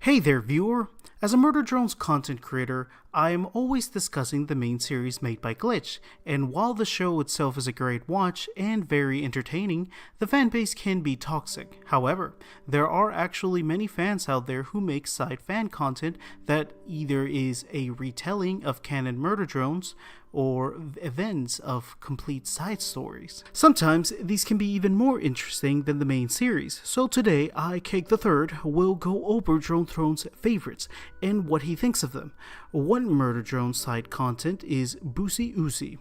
Hey there, viewer! As a Murder Drones content creator, I am always discussing the main series made by Glitch, and while the show itself is a great watch and very entertaining, the fanbase can be toxic. However, there are actually many fans out there who make side fan content that either is a retelling of canon Murder Drones, or events of complete side stories. Sometimes these can be even more interesting than the main series, so today I, Cake the Third, will go over Drone Throne's favorites and what he thinks of them. One Murder Drone side content is Boosie Oosie.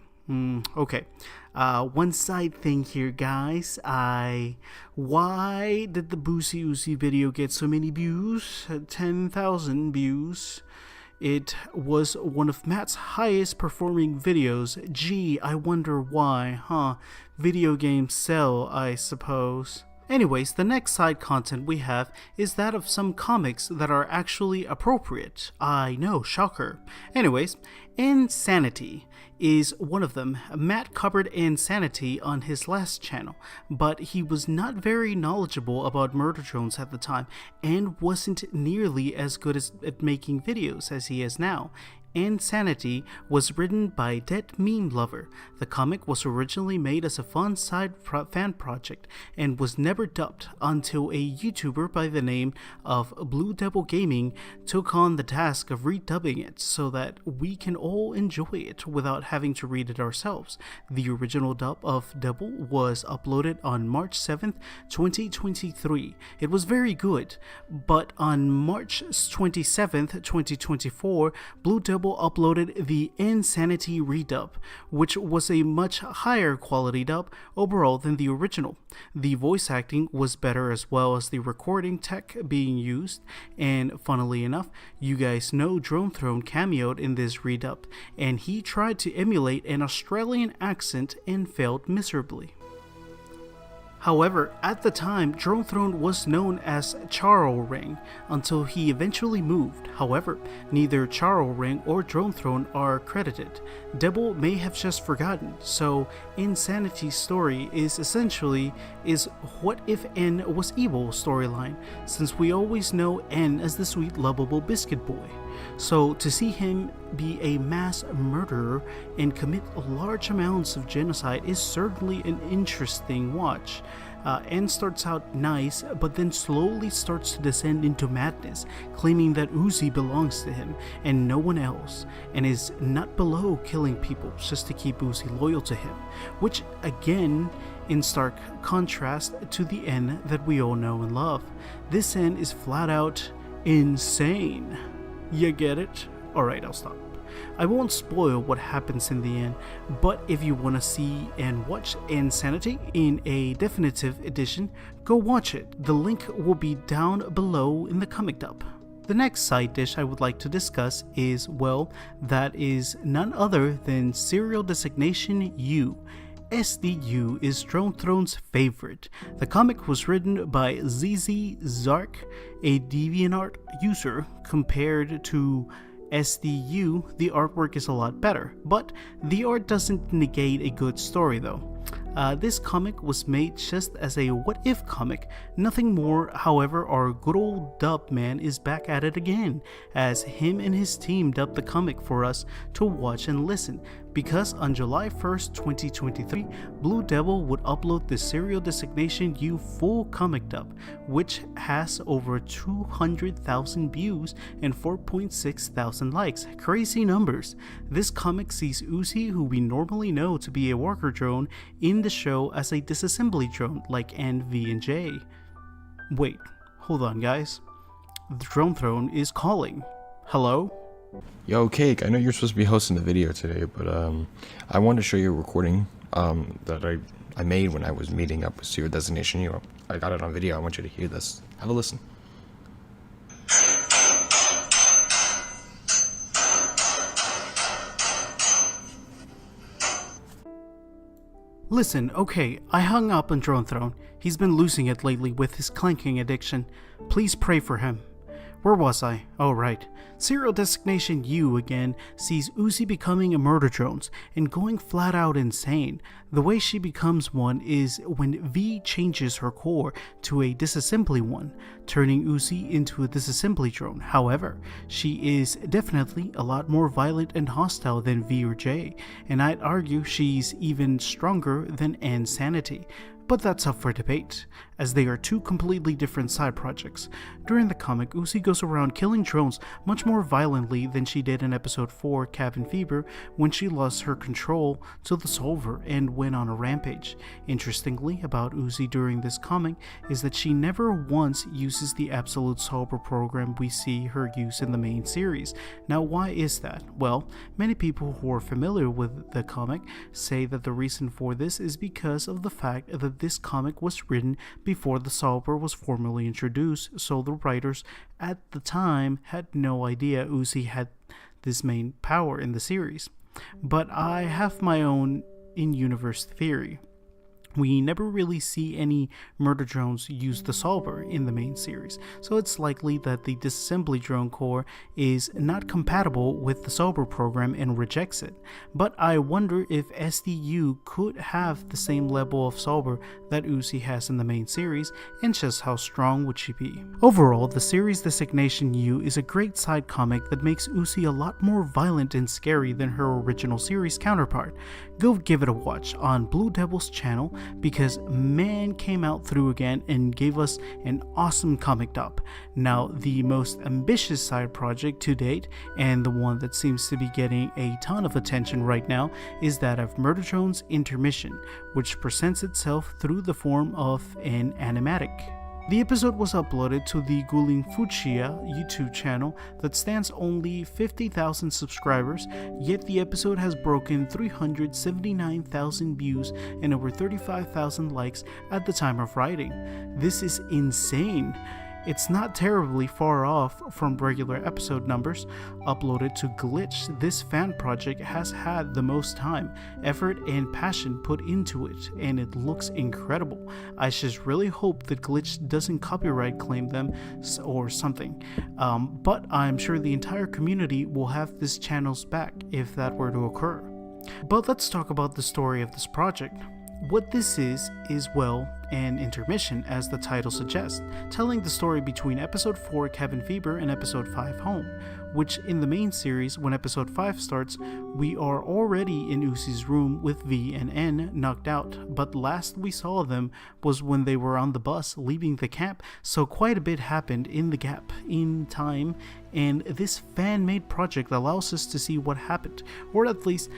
Okay, one side thing here, guys. Why did the Boosie Oosie video get so many views? 10,000 views. It was one of Matt's highest performing videos. Gee, I wonder why, huh? Video games sell, I suppose. Anyways, the next side content we have is that of some comics that are actually appropriate. I know, shocker. Anyways, Insanity is one of them. Matt covered Insanity on his last channel, but he was not very knowledgeable about Murder Drones at the time and wasn't nearly as good at making videos as he is now. Insanity was written by Dead Meme Lover. The comic was originally made as a fun side fan project and was never dubbed until a YouTuber by the name of Blue Devil Gaming took on the task of redubbing it so that we can all enjoy it without having to read it ourselves. The original dub of Devil was uploaded on March 7th, 2023. It was very good, but on March 27th, 2024, Blue Devil uploaded the Insanity redub, which was a much higher quality dub overall than the original. The voice acting was better as well as the recording tech being used, and funnily enough, you guys know Drone Throne cameoed in this redub, and he tried to emulate an Australian accent and failed miserably. However, at the time, Drone Throne was known as Charl Ring until he eventually moved. However, neither Charl Ring or Drone Throne are credited. Devil may have just forgotten, so Insanity's story is essentially what if N was evil storyline, since we always know N as the sweet lovable biscuit boy. So to see him be a mass murderer and commit large amounts of genocide is certainly an interesting watch. N starts out nice, but then slowly starts to descend into madness, claiming that Uzi belongs to him and no one else, and is not below killing people just to keep Uzi loyal to him, which again in stark contrast to the N that we all know and love. This N is flat out insane. You get it? Alright, I'll stop. I won't spoil what happens in the end, but if you want to see and watch Insanity in a definitive edition, go watch it. The link will be down below in the comic dub. The next side dish I would like to discuss is, well, that is none other than Serial Designation U. SDU is Drone Throne's favorite. The comic was written by ZZ Zark, a DeviantArt user. Compared to SDU, the artwork is a lot better, but the art doesn't negate a good story though. This comic was made just as a what-if comic, nothing more. However, our good old dub man is back at it again, as him and his team dubbed the comic for us to watch and listen, because on July 1st, 2023, Blue Devil would upload the Serial Designation U full comic dub, which has over 200,000 views and 4.6 thousand likes. Crazy numbers. This comic sees Uzi, who we normally know to be a worker drone, in the show as a disassembly drone like N, V, and J. Wait, hold on guys. The Drone Throne is calling. Hello? Yo, Cake, I know you're supposed to be hosting the video today, but I wanted to show you a recording that I made when I was meeting up with Serial Designation U. I got it on video. I want you to hear this. Have a listen. Listen, okay, I hung up on Drone Throne. He's been losing it lately with his clanking addiction. Please pray for him. Where was I? Oh, right. Serial Designation U again sees Uzi becoming a murder drones and going flat out insane. The way she becomes one is when V changes her core to a disassembly one, turning Uzi into a disassembly drone. However, she is definitely a lot more violent and hostile than V or J, and I'd argue she's even stronger than Insanity. But that's up for debate, as they are two completely different side projects. During the comic, Uzi goes around killing drones much more violently than she did in episode 4 Cabin Fever when she lost her control to the Solver and went on a rampage. Interestingly about Uzi during this comic is that she never once uses the Absolute Solver program we see her use in the main series. Now why is that? Well, many people who are familiar with the comic say that the reason for this is because of the fact that this comic was written before the Solver was formally introduced, so the writers at the time had no idea Uzi had this main power in the series. But I have my own in-universe theory. We never really see any murder drones use the Solver in the main series, so it's likely that the disassembly drone core is not compatible with the Solver program and rejects it. But I wonder if SDU could have the same level of Solver that Uzi has in the main series, and just how strong would she be? Overall, the series Designation U is a great side comic that makes Uzi a lot more violent and scary than her original series counterpart. Go give it a watch on Blue Devil's channel, because man came out through again and gave us an awesome comic dub. Now, the most ambitious side project to date, and the one that seems to be getting a ton of attention right now, is that of Murder Drone's Intermission, which presents itself through the form of an animatic. The episode was uploaded to the Guling Fuchsia YouTube channel that stands only 50,000 subscribers, yet the episode has broken 379,000 views and over 35,000 likes at the time of writing. This is insane. It's not terribly far off from regular episode numbers. Uploaded to Glitch, this fan project has had the most time, effort, and passion put into it, and it looks incredible. I just really hope that Glitch doesn't copyright claim them or something. But I'm sure the entire community will have this channel's back if that were to occur. But let's talk about the story of this project. What this is well, an intermission, as the title suggests, telling the story between episode 4 Cabin Fever and episode 5 Home, which in the main series, when episode 5 starts, we are already in Uzi's room with V and N knocked out, but last we saw them was when they were on the bus leaving the camp, so quite a bit happened in the gap in time, and this fan-made project allows us to see what happened, or at least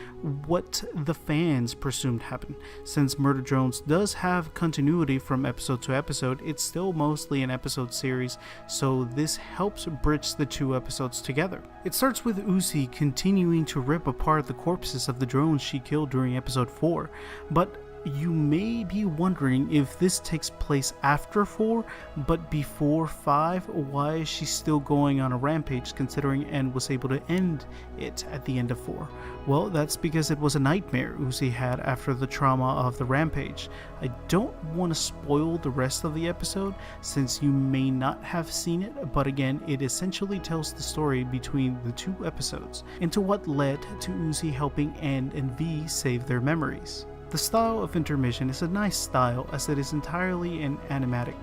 what the fans presumed happened. Since Murder Drones does have continuity from episode to episode, it's still mostly an episode series, so this helps bridge the two episodes together. It starts with Uzi continuing to rip apart the corpses of the drones she killed during episode 4, but you may be wondering if this takes place after 4 but before 5. Why is she still going on a rampage considering N was able to end it at the end of 4? Well, that's because it was a nightmare Uzi had after the trauma of the rampage. I don't want to spoil the rest of the episode since you may not have seen it, but again, it essentially tells the story between the two episodes into what led to Uzi helping N and V save their memories. The style of Intermission is a nice style as it is entirely an animatic,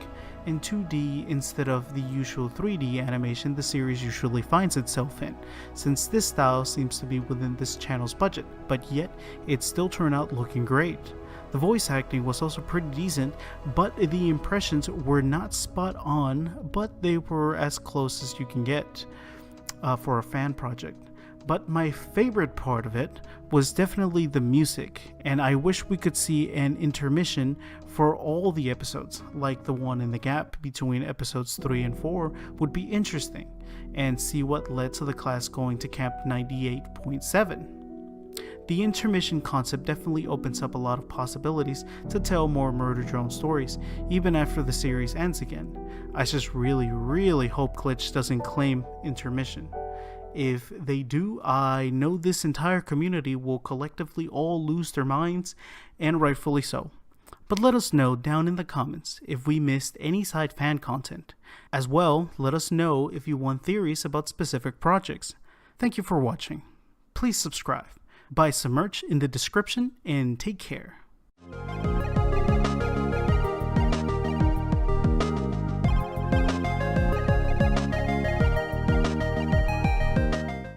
in 2D instead of the usual 3D animation the series usually finds itself in, since this style seems to be within this channel's budget, but yet it still turned out looking great. The voice acting was also pretty decent, but the impressions were not spot on, but they were as close as you can get for a fan project. But my favorite part of it was definitely the music, and I wish we could see an intermission for all the episodes, like the one in the gap between episodes 3 and 4 would be interesting, and see what led to the class going to Camp 98.7. The intermission concept definitely opens up a lot of possibilities to tell more Murder Drone stories, even after the series ends again. I just really hope Glitch doesn't claim intermission. If they do, I know this entire community will collectively all lose their minds, and rightfully so. But let us know down in the comments if we missed any side fan content. As well, let us know if you want theories about specific projects. Thank you for watching. Please subscribe. Buy some merch in the description and take care.